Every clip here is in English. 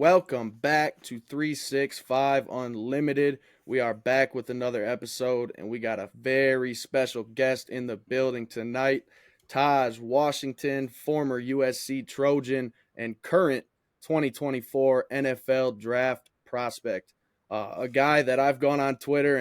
welcome back to 365 Unlimited. We are back with another episode, and we got a very special guest in the building tonight. Tahj Washington, former USC Trojan and current 2024 NFL draft prospect. A guy that I've gone on Twitter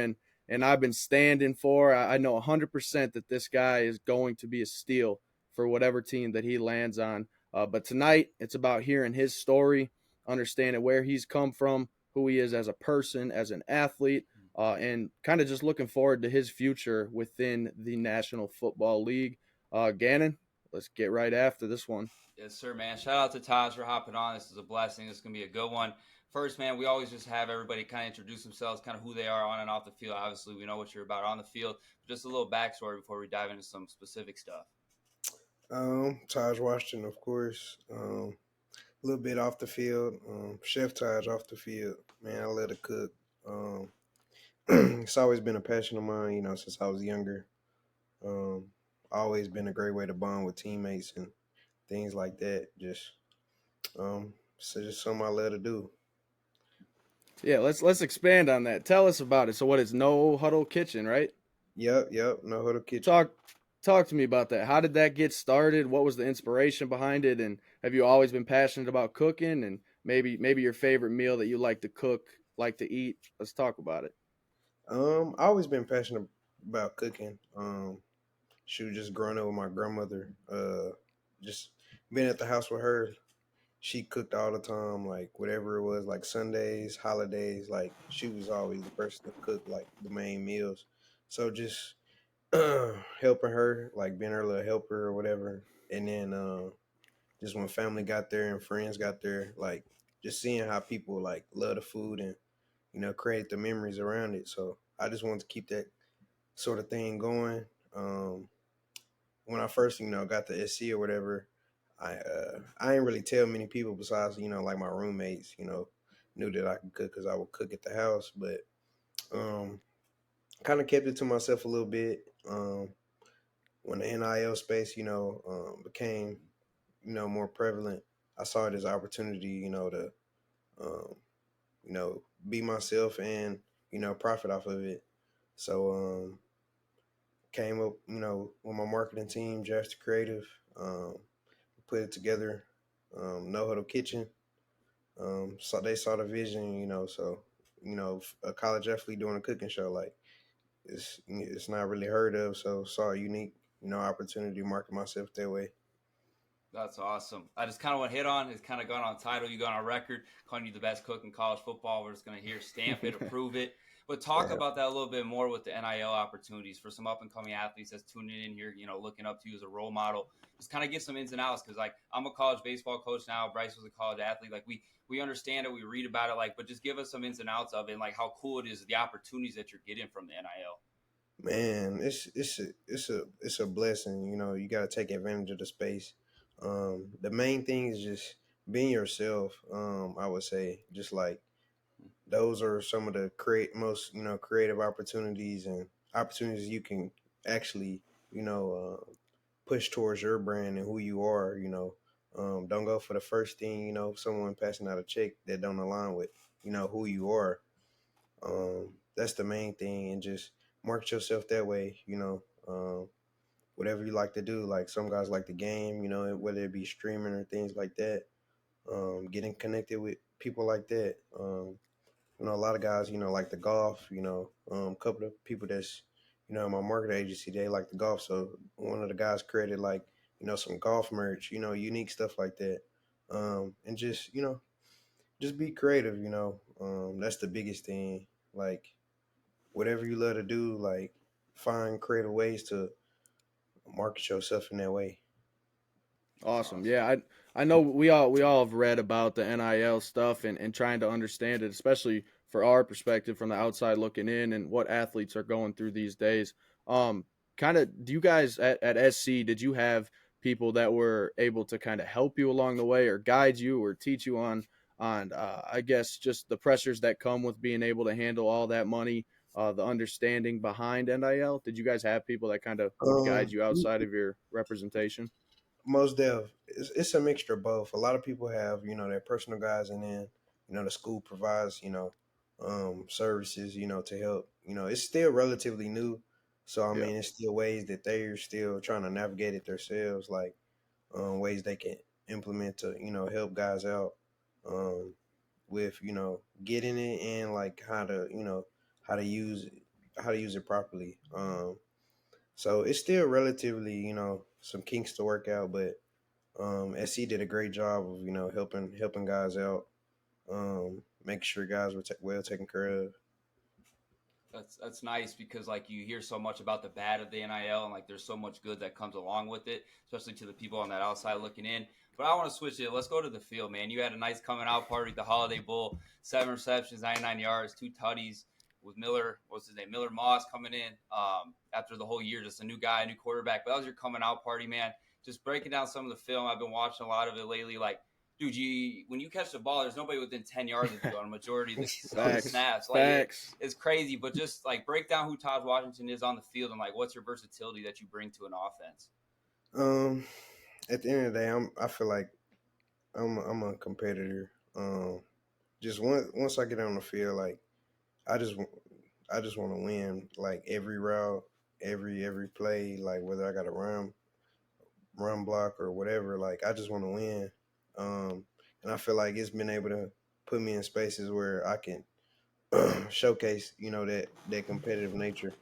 and I've been standing for. I know 100% that this guy is going to be a steal for whatever team that he lands on. But tonight, it's about hearing his story, understanding where he's come from, who he is as a person, as an athlete, and kind of just looking forward to his future within the National Football League. Gannon, let's get right after this one. Yes, sir, man. Shout out to Taj for hopping on. This is a blessing. This is going to be a good one. First, man, we always just have everybody kind of introduce themselves, kind of who they are on and off the field. Obviously, we know what you're about on the field. Just a little backstory before we dive into some specific stuff. Tyreek Washington, of course. A little bit off the field. Chef Taj off the field. Man, I love to cook. Um, it's always been a passion of mine, since I was younger. Um, Always been a great way to bond with teammates and things like that. So just something I love to do. Yeah, let's expand on that. Tell us about it. So, what is No Huddle Kitchen, right? Yep. No huddle kitchen. Talk talk to me about that. How did that get started? What was the inspiration behind it? And have you always been passionate about cooking? And maybe your favorite meal that you like to cook, like to eat? Let's talk about it. I always been passionate about cooking. She was just growing up with my grandmother. Just being at the house with her, she cooked all the time, like whatever it was, like Sundays, holidays. Like she was always the person to cook like the main meals. So just helping her, like being her little helper or whatever. And then just when family got there and friends got there, like just seeing how people like love the food and create the memories around it. So I just wanted to keep that sort of thing going. Um, when I first, got the SC or whatever, I didn't really tell many people besides, like my roommates, knew that I could cook because I would cook at the house, but um, kind of kept it to myself a little bit. When the NIL space, became, more prevalent, I saw it as an opportunity, to, um, be myself and, profit off of it. So came up, with my marketing team, Just Creative. Put it together. No Huddle Kitchen. So they saw the vision, So a college athlete doing a cooking show, like it's not really heard of. So saw a unique, opportunity to market myself that way. That's awesome. I just kind of want to hit on. It's kind of gone on title. You got on record calling you the best cook in college football. We're just going to hear stamp it, approve it. But talk Yeah. about that a little bit more with the NIL opportunities for some up and coming athletes that's tuning in here, looking up to you as a role model. Just kind of get some ins and outs because, like, I'm a college baseball coach now. Bryce was a college athlete. Like, we understand it, we read about it, like, but just give us some ins and outs of it and like how cool it is, the opportunities that you're getting from the NIL. Man, it's a blessing. You got to take advantage of the space. The main thing is just being yourself. I would say just like those are some of the most creative opportunities and opportunities you can actually push towards your brand and who you are. Don't go for the first thing. Someone passing out a check that don't align with who you are. That's the main thing, and just market yourself that way. Whatever you like to do. Like some guys like the game. Whether it be streaming or things like that. Getting connected with people like that. A lot of guys, like the golf, a couple of people that's, in my marketing agency, they like the golf. So one of the guys created like, some golf merch, unique stuff like that. And just be creative, that's the biggest thing. Like whatever you love to do, like find creative ways to market yourself in that way. That's Awesome. awesome. Yeah, I know we all have read about the NIL stuff and trying to understand it, especially for our perspective from the outside looking in and what athletes are going through these days. Kind of do you guys at SC, did you have people that were able to kind of help you along the way or guide you or teach you on I guess just the pressures that come with being able to handle all that money, the understanding behind NIL? Did you guys have people that kind of would guide you outside of your representation? Most dev, it's a mixture of both. A lot of people have their personal guys, and then the school provides, services, to help. It's still relatively new. So I Yeah. mean, it's still ways that they're still trying to navigate it themselves, like ways they can implement to, help guys out um, with, getting it and like how to use it, how to use it properly. So it's still relatively, some kinks to work out, but SC did a great job of, helping guys out, making sure guys were well taken care of. That's nice because like you hear so much about the bad of the NIL and like there's so much good that comes along with it, especially to the people on that outside looking in. But I want to switch it. Let's go to the field, man. You had a nice coming out party at the Holiday Bowl, 7 receptions, 99 yards, 2 tutties with Miller. What's his name? Miller Moss coming in after the whole year, just a new guy, a new quarterback. But that was your coming out party, man. Just breaking down some of the film. I've been watching a lot of it lately. Like, dude, when you catch the ball, there's nobody within 10 yards of you on a majority of the Facts. snaps. Like Facts. it's crazy, but just like break down who Tahj Washington is on the field and like what's your versatility that you bring to an offense. Um, at the end of the day, I feel like I'm a competitor. Just once I get on the field, like I just I just want to win. Like every route, every play, like whether I got to run block or whatever. Like I just want to win. And I feel like it's been able to put me in spaces where I can showcase, that competitive nature.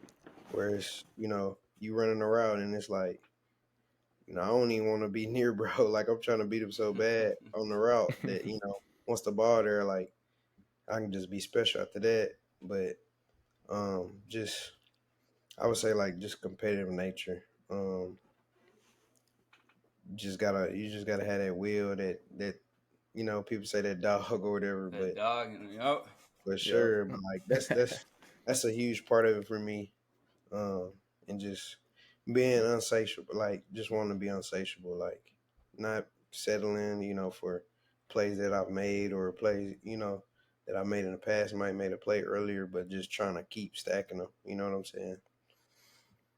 Whereas, you running around and it's like, I don't even want to be near bro. Like I'm trying to beat him so bad on the route that, once the ball there, like I can just be special after that. But just I would say like just competitive nature. You just gotta have that will that people say that dog or whatever, That but dog, yep. for Yep. sure. But like that's a huge part of it for me. Um, and just being unsatiable, like just wanting to be unsatiable, like not settling, for plays that I've made or plays, that I made in the past. Might made a play earlier, but just trying to keep stacking them. You know what I'm saying?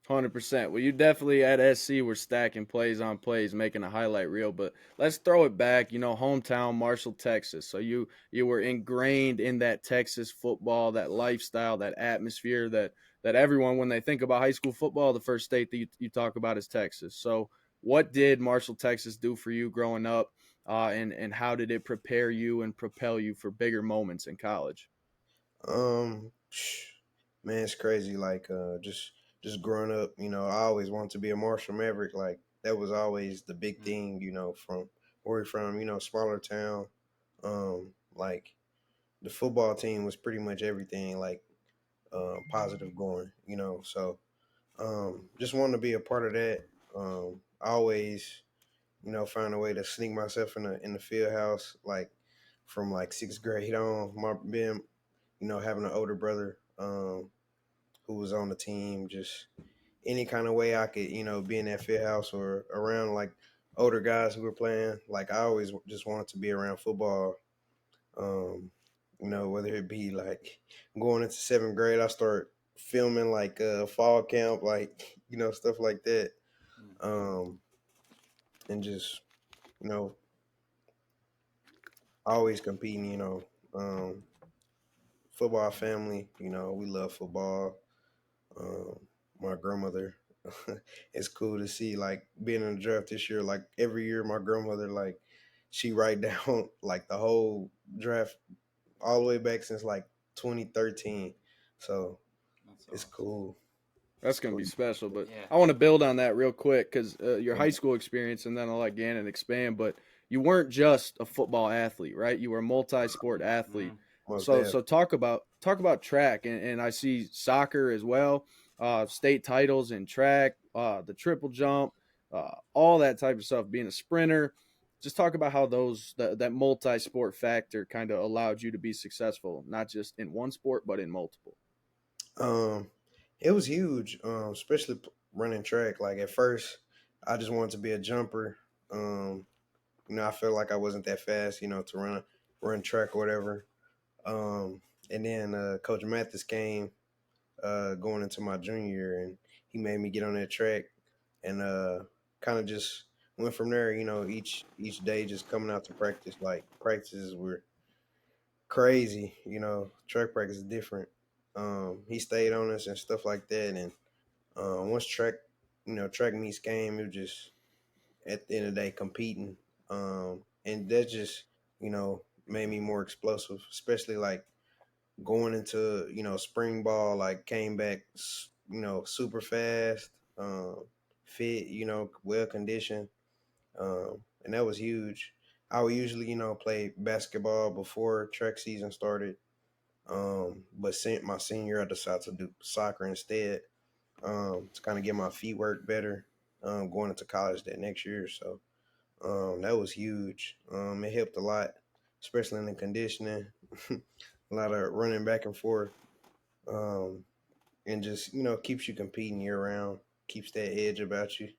100%. Well, you definitely at SC were stacking plays on plays, making a highlight reel. But let's throw it back. Hometown Marshall, Texas. So you were ingrained in that Texas football, that lifestyle, that atmosphere that everyone, when they think about high school football, the first state that you talk about is Texas. So what did Marshall, Texas do for you growing up, and how did it prepare you and propel you for bigger moments in college? Um, man, it's crazy. Like, just growing up, I always wanted to be a Marshall Maverick. Like, that was always the big thing, from where we're from, smaller town. Like the football team was pretty much everything, like, positive going, So, just wanted to be a part of that. I always, find a way to sneak myself in the field house, like from like sixth grade on. My being having an older brother who was on the team, just any kind of way I could, be in that field house or around like older guys who were playing. Like I always just wanted to be around football. Um, whether it be like going into seventh grade, I start filming like fall camp, like stuff like that, um, and just you know always competing. Football family. We love football. Um, my grandmother. It's cool to see like being in the draft this year. Like every year, my grandmother like she write down like the whole draft all the way back since like 2013. So That's it's awesome. cool. That's It's going to cool. be special. But Yeah. I want to build on that real quick because your high Yeah, school experience, and then I'll let Gannon expand. But you weren't just a football athlete, right? You were a multi-sport athlete. Mm. most So definitely. talk about track, and I see soccer as well, state titles in track, the triple jump, all that type of stuff. Being a sprinter, just talk about how that multi-sport factor kind of allowed you to be successful, not just in one sport but in multiple. Um, it was huge, especially running track. Like at first, I just wanted to be a jumper. Um, I felt like I wasn't that fast, to run track or whatever. And then Coach Mathis came going into my junior year, and he made me get on that track, and kind of just went from there. Each day just coming out to practice. Like practices were crazy. Track practice is different. He stayed on us and stuff like that. And once track meets game, it was just at the end of the day competing. And that just, made me more explosive, especially like going into, spring ball, like came back, super fast, fit, well conditioned. And that was huge. I would usually, play basketball before track season started. But my senior year, I decided to do soccer instead, to kind of get my feet work better, going into college that next year. So that was huge. It helped a lot, especially in the conditioning, a lot of running back and forth, um, and just keeps you competing year round, keeps that edge about you.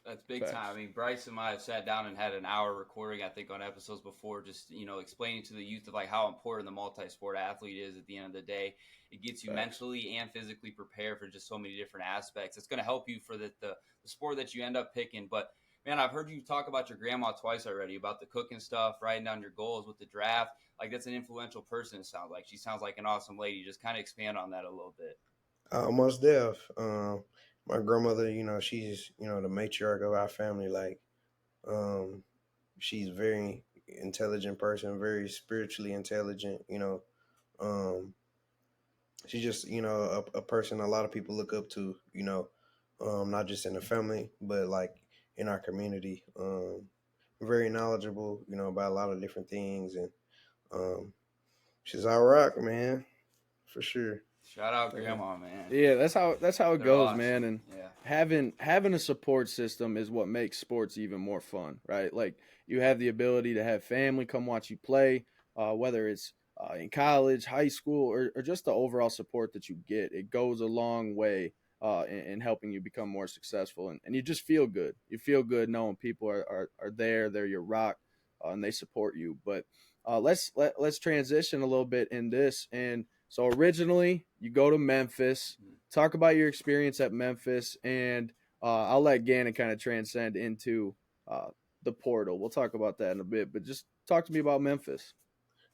That's big time. I Facts. mean, Bryce and I have sat down and had an hour recording, I think, on episodes before, just, explaining to the youth of like how important the multi-sport athlete is at the end of the day. It gets you Facts. mentally and physically prepared for just so many different aspects. It's going to help you for the sport that you end up picking. But, man, I've heard you talk about your grandma twice already, about the cooking stuff, writing down your goals with the draft. Like, that's an influential person, it sounds like. She sounds like an awesome lady. Just kind of expand on that a little bit. Almost deaf. My grandmother, she's the matriarch of our family. Like, um, she's a very intelligent person, very spiritually intelligent. Um, she's just a person a lot of people look up to. Not just in the family, but like in our community. Very knowledgeable, about a lot of different things, and um, she's our rock, man, for sure. Shout out Yeah. Grandma, man. Yeah, that's how it They're goes, awesome. man. And Yeah. having a support system is what makes sports even more fun, right? Like you have the ability to have family come watch you play, whether it's in college, high school, or just the overall support that you get. It goes a long way in helping you become more successful, and you just feel good. You feel good knowing people are there, they're your rock, and they support you. But let's transition a little bit in this. And so originally, you go to Memphis. Talk about your experience at Memphis, and I'll let Gannon kind of transcend into uh, the portal. We'll talk about that in a bit, but just talk to me about Memphis.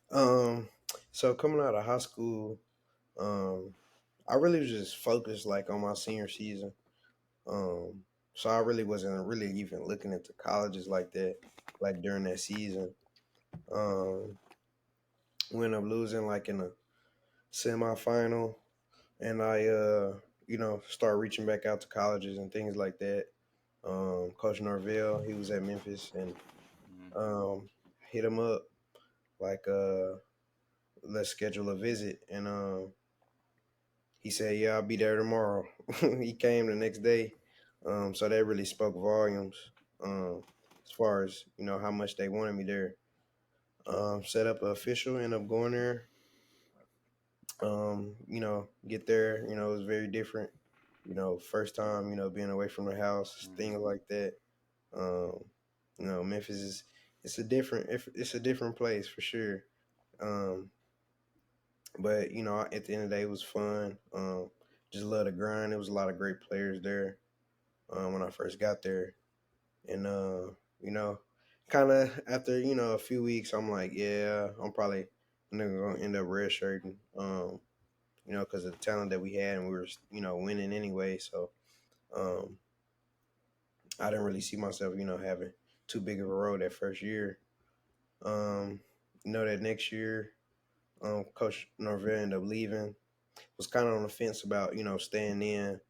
Um, so coming out of high school, um, I really was just focused like on my senior season. Um, so I really wasn't really even looking into colleges like that, like during that season. Um, we ended up losing like in a semifinal, and I start reaching back out to colleges and things like that. Coach Norvell, he was at Memphis, and Mhm. hit him up like let's schedule a visit, and he said, "Yeah, I'll be there tomorrow." He came the next day, so that really spoke volumes, um, as far as how much they wanted me there. Set up an official, end up going there. Get there. It was very different. First time, being away from the house, Mhm. things like that. Um, Memphis is it's a different place for sure. Um, but at the end of the day, it was fun. Just love the grind. There was a lot of great players there when I first got there, and you know, kind of after a few weeks, I'm like, yeah, I'm probably never gonna end up redshirting. Because of the talent that we had, and we were winning anyway. So um, I didn't really see myself having too big of a role that first year. Um, that next year, Coach Norvell ended up leaving. Was kind of on the fence about staying in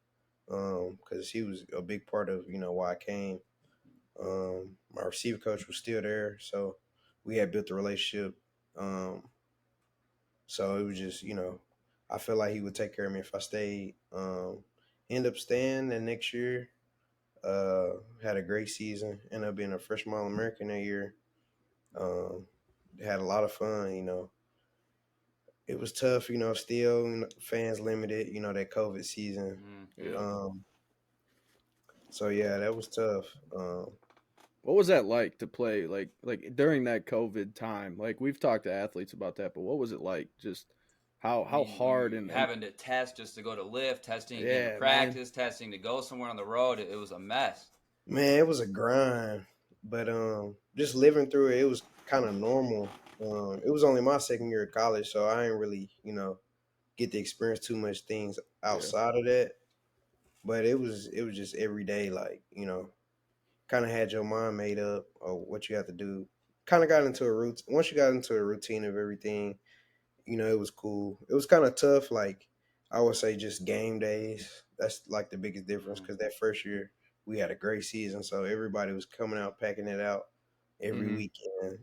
because he was a big part of why I came. My receiver coach was still there, so we had built a relationship. Um, so it was just I felt like he would take care of me if I stayed. End up staying the next year. Had a great season. Ended up being a freshman All American that year. Um, had a lot of fun. It was tough. Still fans limited. That COVID season. Mhm. Yeah. Yeah. Um, so yeah, that was tough. What was that like to play like during that COVID time? Like we've talked to athletes about that, but what was it like? Just I how mean, hard you and having to test just to go to lift, testing again to yeah, man. practice, testing to go somewhere on the road. It was a mess. Man, it was a grind, but just living through it, it was kind of normal. It was only my second year of college, so I ain't really, get to experience too much things Yeah. outside of that. But it was just every day, like, kind of had your mind made up of what you have to do. Kind of got into a routine. Once you got into a routine of everything, it was cool. It was kind of tough, like I would say, just game days. That's like the biggest difference Mhm. because that first year we had a great season, so everybody was coming out, packing it out every Mm-hmm. weekend.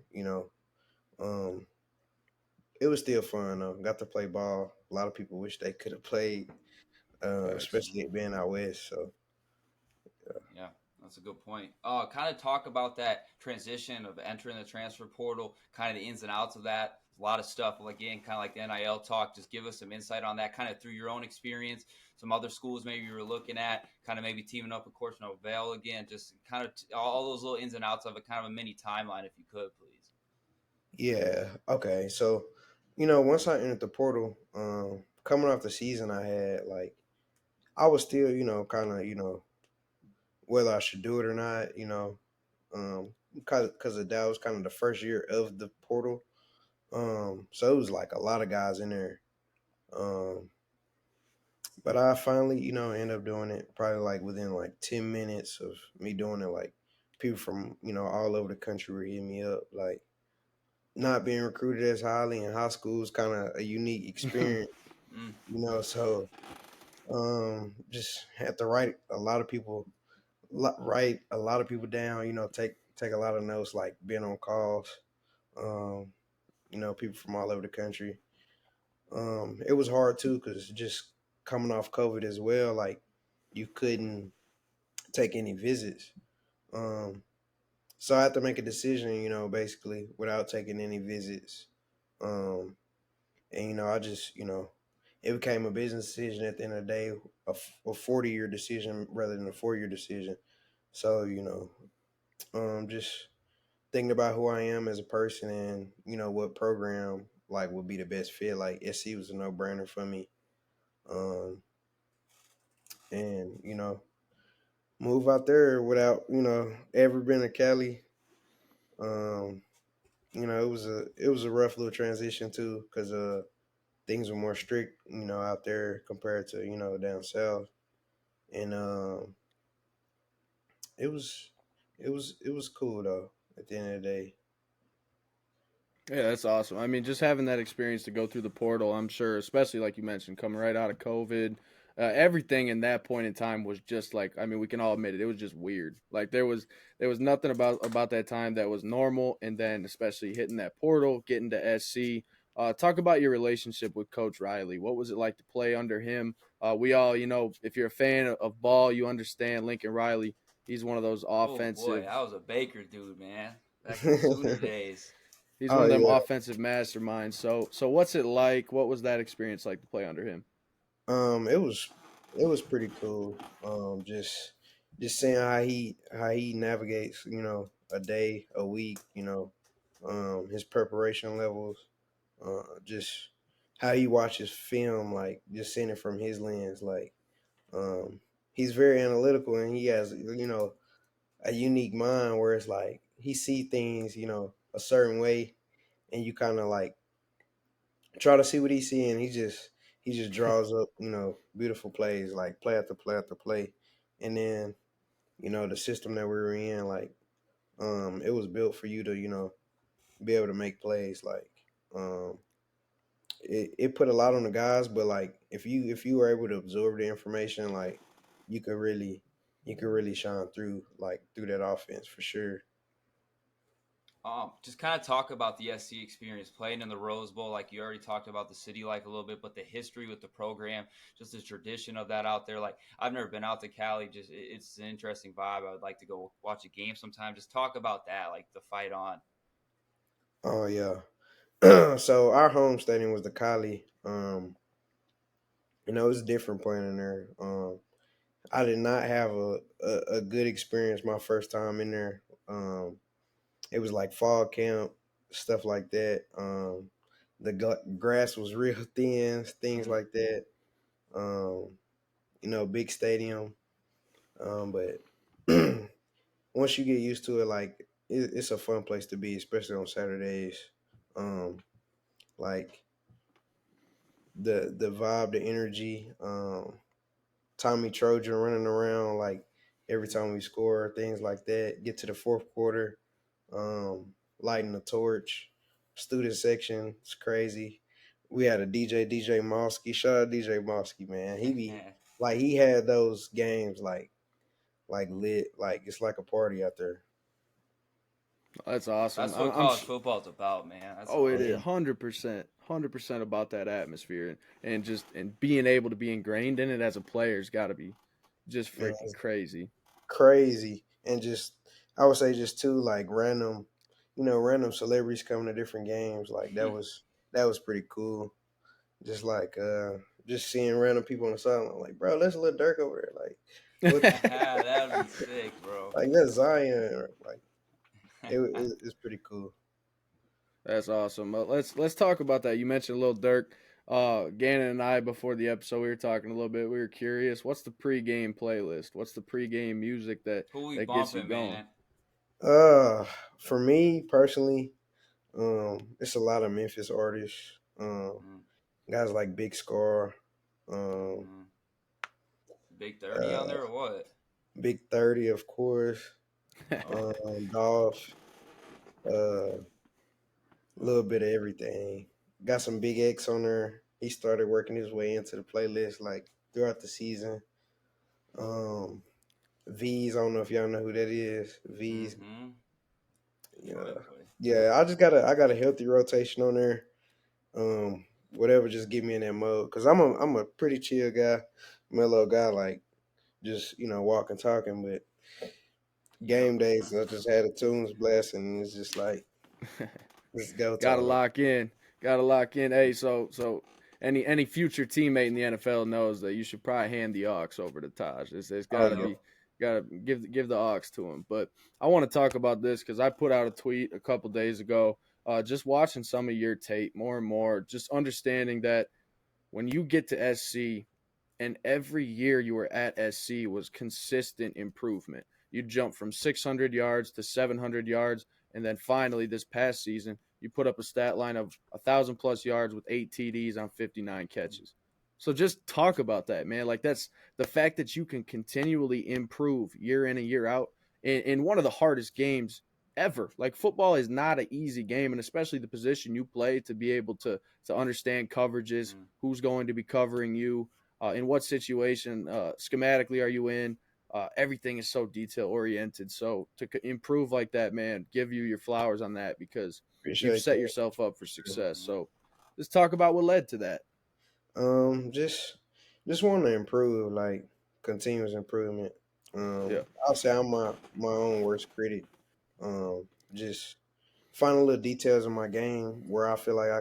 Um, it was still fun though. Got to play ball. A lot of people wish they could have played, Facts. Mhm. especially it being out west. So Yeah, that's a good point. Kind of talk about that transition of entering the transfer portal, kind of the ins and outs of that. A lot of stuff, like, again, kind of like the NIL talk. Just give us some insight on that, kind of through your own experience, some other schools maybe you were looking at, kind of maybe teaming up with Coach Novell again, just kind of all those little ins and outs of it, kind of a mini timeline, if you could, please. yeah, okay. So once I entered the portal, coming off the season I had, like I was still, kind of, whether I should do it or not, because of that was kind of the first year of the portal. So it was like a lot of guys in there. Um, but I finally, end up doing it probably like within like 10 minutes of me doing it. Like people from all over the country were hitting me up. Like not being recruited as highly in high school is kind of a unique experience, Mm, So just had to write a lot of people write a lot of people down, take a lot of notes, like being on calls, um, people from all over the country. It was hard too because just coming off COVID as well, like you couldn't take any visits. Um, so I had to make a decision, basically without taking any visits. Um, and I just, it became a business decision at the end of the day, a 40-year decision rather than a 4-year decision. So, just thinking about who I am as a person and what program like would be the best fit. Like SC was a no brainer for me, um, and move out there without ever been to Cali. Um, it was a rough little transition too because things were more strict out there compared to down south, and it was it was cool though at the end of the day. Yeah, that's awesome. I mean, just having that experience to go through the portal, I'm sure, especially like you mentioned, coming right out of COVID, everything in that point in time was just like, I mean, we can all admit it, it was just weird. Like there was nothing about that time that was normal, and then especially hitting that portal, getting to SC. Talk about your relationship with Coach Riley. What was it like to play under him? We all, if you're a fan of ball, you understand Lincoln Riley. He's one of those oh boy, offensive. I was a Baker dude, man, back in the Sooner days. He's one Oh of them yeah. offensive masterminds. So what's it like? What was that experience like to play under him? It was pretty cool. Just seeing how he navigates, a day, a week, his preparation levels, just how he watches film, like just seeing it from his lens, like um, he's very analytical and he has, a unique mind where it's like he see things, a certain way, and you kind of like try to see what he's seeing. He just draws up, beautiful plays, like play after play after play. And then, the system that we were in, like, it was built for you to, be able to make plays. Like, um, it put a lot on the guys, but like if you were able to absorb the information, like you could really shine through like through that offense for sure. Just kind of talk about the SC experience playing in the Rose Bowl. Like you already talked about the city like a little bit, but the history with the program, just the tradition of that out there. Like I've never been out to Cali. Just it's an interesting vibe. I would like to go watch a game sometime. Just talk about that, like the fight on. Oh yeah. So our home stadium was the Cali. It was different playing in there. I did not have a good experience my first time in there. It was like fall camp, stuff like that. The grass was real thin, things Mm. like that. Um, big stadium. But once you get used to it, like it's a fun place to be, especially on Saturdays. Like the vibe, the energy. Tommy Trojan running around like every time we score, things like that. Get to the fourth quarter, lighting the torch. Student section, it's crazy. We had a DJ Mosky. Shout out DJ Mosky, man. He be like he had those games like lit, like it's like a party out there. That's awesome. That's what college football's about, man. That's Oh, it is awesome. 100% about that atmosphere and just and being able to be ingrained in it as a player's got to be just Man, freaking crazy. crazy. And just I would say just too like random, random celebrities coming to different games. Like that was pretty cool. Just like just seeing random people on the sideline, like, bro, let's let Dirk over there. Like what That'd be sick, bro. like that's Zion. Or, like it's pretty cool. That's awesome. Let's talk about that. You mentioned Lil Durk. Gannon and I before the episode we were talking a little bit. We were curious. What's the pregame playlist? What's the pregame music Who we that gets you bumping, going? man? Uh for me personally, it's a lot of Memphis artists. Guys like Big Scar, um, Big 30 on uh, there or what? Big 30, of course, Dolph, a little bit of everything. Got some Big X on there. He started working his way into the playlist like throughout the season. Um, V's, I don't know if y'all know who that is. V's, yeah, yeah. I got a healthy rotation on there. Whatever, just get me in that mode because I'm a pretty chill guy, mellow guy, like just walking, talking, but game days I just had the tunes blasting and it's just like let's go Gotta time. lock in. Gotta lock in. Hey, so any future teammate in the NFL knows that you should probably hand the aux over to Taj. It's Oh gotta yeah. be gotta give the aux to him. But I want to talk about this because I put out a tweet a couple days ago, just watching some of your tape more and more, just understanding that when you get to SC and every year you were at SC was consistent improvement. You jumped from 600 yards to 700 yards, and then finally this past season you put up a stat line of 1,000+ yards with 8 TDs on 59 catches. So just talk about that, man. Like that's the fact that you can continually improve year in and year out in one of the hardest games ever. Like football is not an easy game, and especially the position you play to be able to understand coverages, who's going to be covering you, in what situation schematically are you in. Everything is so detail oriented. So to improve like that, man, give you your flowers on that because you've Appreciate set that. yourself up for success. So let's talk about what led to that. Just want to improve, like continuous improvement. Yeah. I'll say I'm my own worst critic. Just find little details in my game where I feel like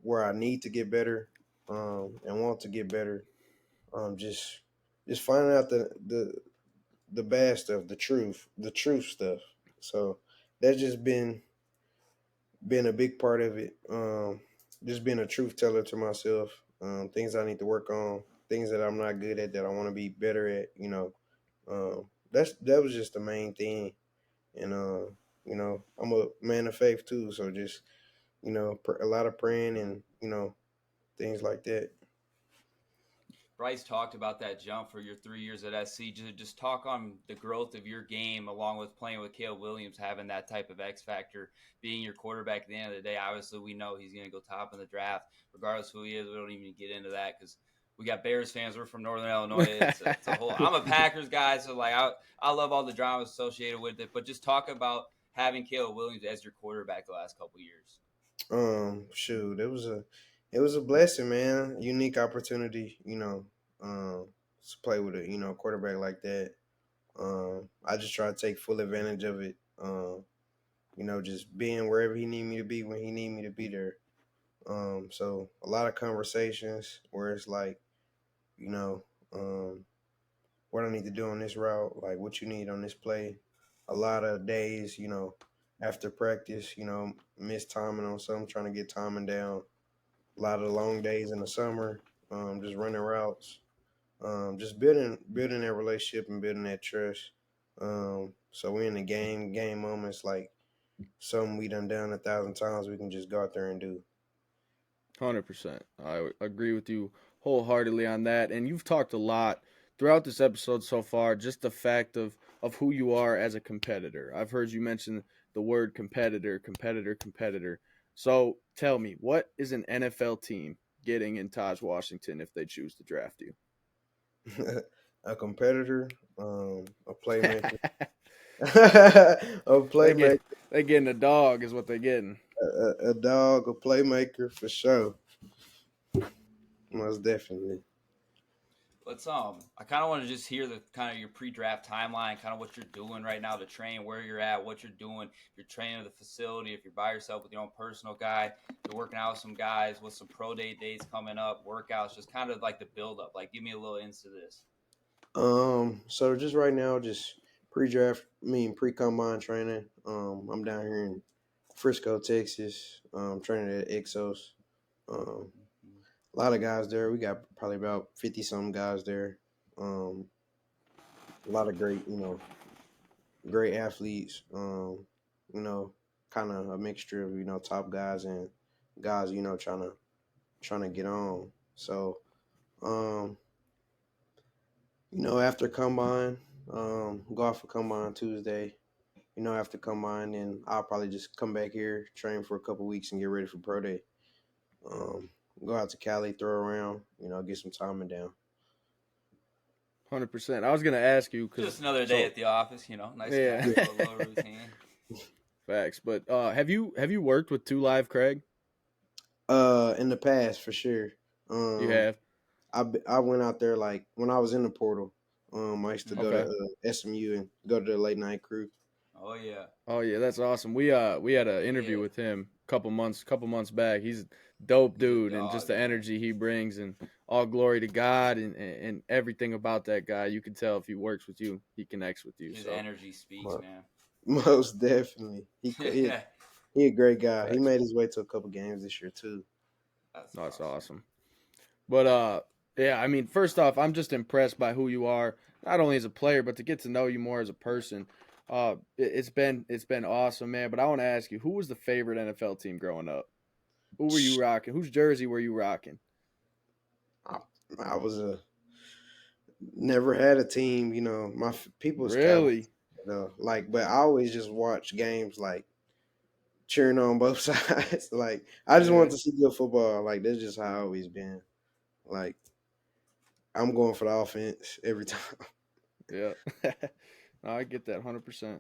where I need to get better, and want to get better. Just finding out the bad stuff, the truth stuff. So that's just been a big part of it. Just being a truth teller to myself. Things I need to work on, things that I'm not good at that I want to be better at. That was just the main thing. And I'm a man of faith too, so just a lot of praying and things like that. Bryce talked about that jump for your 3 years at SC. Just talk on the growth of your game, along with playing with Caleb Williams, having that type of X factor, being your quarterback at the end of the day. Obviously, we know he's going to go top in the draft, regardless who he is. We don't even get into that because we got Bears fans. We're from Northern Illinois. It's a whole. I'm a Packers guy, so like I love all the drama associated with it. But just talk about having Caleb Williams as your quarterback the last couple of years. Shoot, it was a blessing, man. Unique opportunity, to play with a quarterback like that. I just try to take full advantage of it. Just being wherever he need me to be when he need me to be there. So a lot of conversations where it's like, you know, um, what I need to do on this route, like what you need on this play. A lot of days, after practice, miss timing on something, trying to get timing down. A lot of long days in the summer, just running routes, just building that relationship and building that trust. So we in the game moments, like something we done 1,000 times. We can just go out there and do. 100%. I agree with you wholeheartedly on that. And you've talked a lot throughout this episode so far, just the fact of who you are as a competitor. I've heard you mention the word competitor, competitor, competitor. So tell me, what is an NFL team getting in Tahj Washington if they choose to draft you? A competitor, a playmaker, a they get playmaker, they getting a dog is what they're getting. a dog, a playmaker for sure. Most definitely. Let's I kind of want to just hear the kind of your pre-draft timeline, kind of what you're doing right now to train, where you're at, what you're doing. If you're training at the facility, if you're by yourself with your own personal guy, if you're working out with some guys, with some pro day dates coming up, workouts, just kind of like the build up. Like, give me a little into this. So just right now, just pre-draft, pre-combine training. I'm down here in Frisco, Texas. Training at Exos. Um, a lot of guys there. We got probably about 50 some guys there. A lot of great, great athletes. You know, kind of a mixture of top guys and guys trying to get on. So, um, after combine, go off for combine Tuesday. After combine, then I'll probably just come back here, train for a couple weeks, and get ready for pro day. Um, Go out to Cali, throw around, get some timing down. 100%. I was gonna ask you because Just another day at the office, nice yeah, casual little routine. facts. But have you worked with Two Live Craig? In the past for sure. You Um, have. I went out there like when I was in the portal. I used to go to Okay. SMU and go to the late night crew. Oh yeah, Oh yeah, that's awesome. We had an interview yeah. with him a couple months back. He's a dope He's a dude, and just dog, the man. energy he brings, and all glory to God, and everything about that guy. You can tell if he works with you, he connects with you. His So energy speaks, Mo- man. Most definitely, Yeah, he a great guy. He facts. made his way to a couple games this year too. that's No, that's awesome. awesome. But yeah, I mean, first off, I'm just impressed by who you are, not only as a player, but to get to know you more as a person. It's been awesome, man. But I want to ask you, who was the favorite NFL team growing up? Who were you rocking? Whose jersey were you rocking? I, I was a never had a team. My people's Cowboys. Really? But I always just watch games like cheering on both sides. Like I just Yeah, want to see good football. Like that's just how I always been. Like I'm going for the offense every time. yeah. No, I get that 100%.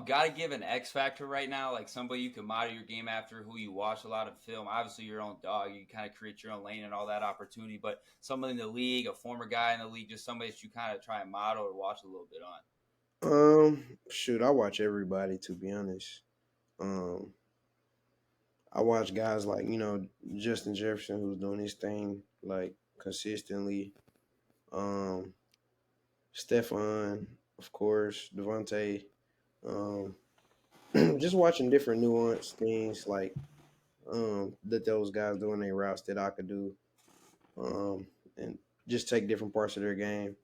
Gotta give an X factor right now, like somebody you can model your game after, who you watch a lot of film. Obviously, your own dog, you kind of create your own lane and all that opportunity. But somebody in the league, a former guy in the league, just somebody that you kind of try and model or watch a little bit on. Shoot, I watch everybody to be honest. Um, I watch guys like Justin Jefferson who's doing his thing like consistently. Um, Stephon, of course, Devontae. Um, just watching different nuanced things like that those guys doing their routes that I could do, and just take different parts of their game.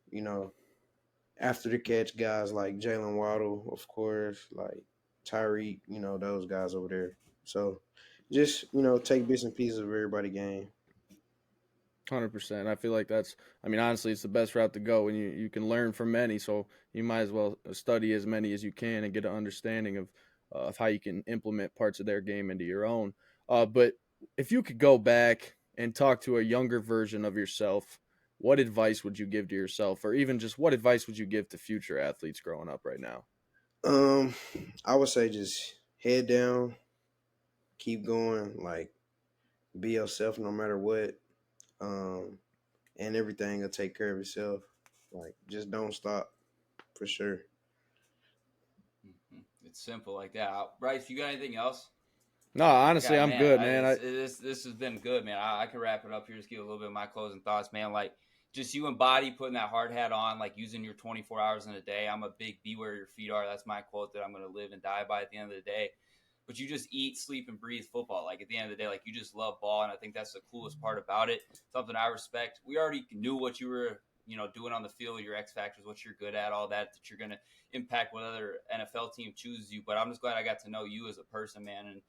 After the catch guys like Jaylen Waddle, of course, like Tyreek, those guys over there. So just take bits and pieces of everybody game. 100%. I feel like that's. I mean, honestly, it's the best route to go, and you can learn from many. So you might as well study as many as you can and get an understanding of how you can implement parts of their game into your own. But if you could go back and talk to a younger version of yourself, what advice would you give to yourself, or even just what advice would you give to future athletes growing up right now? Um, I would say just head down, keep going, like be yourself no matter what. Um, and everything will take care of itself. Like just don't stop for sure. It's simple like that. Bryce, you got anything else? No, honestly, God, I'm man, good, man. this has been good, man. I can wrap it up here. Just give a little bit of my closing thoughts, man. Like, just you embody putting that hard hat on, like using your 24 hours in a day. I'm a big be where your feet are. That's my quote that I'm going to live and die by at the end of the day. But you just eat, sleep, and breathe football. Like at the end of the day, like you just love ball, and I think that's the coolest part about it. Something I respect. We already knew what you were doing on the field, your X factors, what you're good at, all that you're going to impact what other NFL team chooses you. But I'm just glad I got to know you as a person, man. And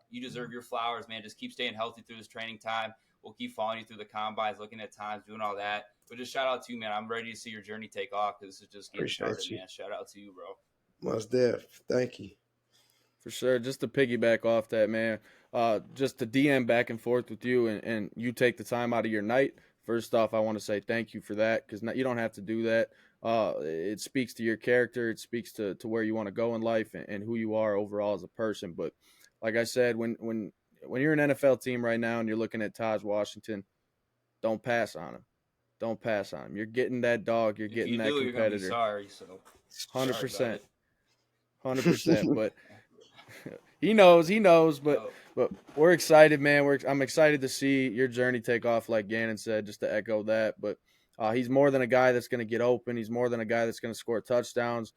you deserve your flowers, man. Just keep staying healthy through this training time. We'll keep following you through the combines, looking at times, doing all that. But just shout out to you, man. I'm ready to see your journey take off because this is just getting started, Appreciate you. man. Shout out to you, bro. Most def. Thank you. For sure. Just to piggyback off that, man, just to DM back and forth with you and you take the time out of your night. First off, I want to say thank you for that because you don't have to do that. It speaks to your character. It speaks to where you want to go in life and who you are overall as a person. But like I said, when you're an NFL team right now and you're looking at Tahj Washington, don't pass on him. Don't pass on him. You're getting that dog. You're getting that competitor. You're gonna be sorry. So 100%. 100%. But he knows, but we're excited, man. I'm excited to see your journey take off, like Gannon said, just to echo that. But he's more than a guy that's going to get open. He's more than a guy that's going to score touchdowns.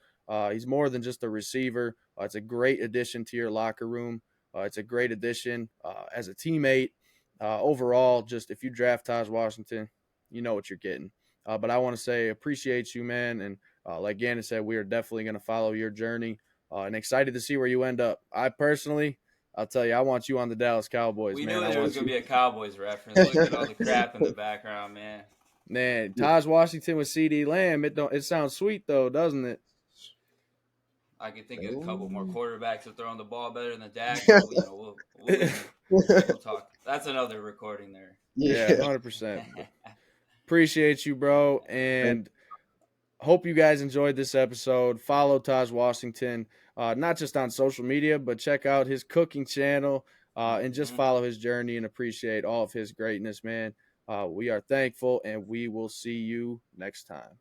He's more than just a receiver. It's a great addition to your locker room. It's a great addition as a teammate. Overall, just if you draft Tahj Washington, you know what you're getting. But I want to say appreciate you, man. And like Gannon said, we are definitely going to follow your journey. And excited to see where you end up. I personally, I'll tell you, I want you on the Dallas Cowboys, we man. knew there was going to be a Cowboys reference. Look at all the crap in the background, man. Man, Tahj Washington with CD Lamb, it sounds sweet, though, doesn't it? I can think of a couple more quarterbacks that throwing the ball better than Dak. We'll talk. That's another recording there. Yeah, 100%. Appreciate you, bro. And hope you guys enjoyed this episode. Follow Tahj Washington, not just on social media, but check out his cooking channel and just follow his journey and appreciate all of his greatness, man. We are thankful, and we will see you next time.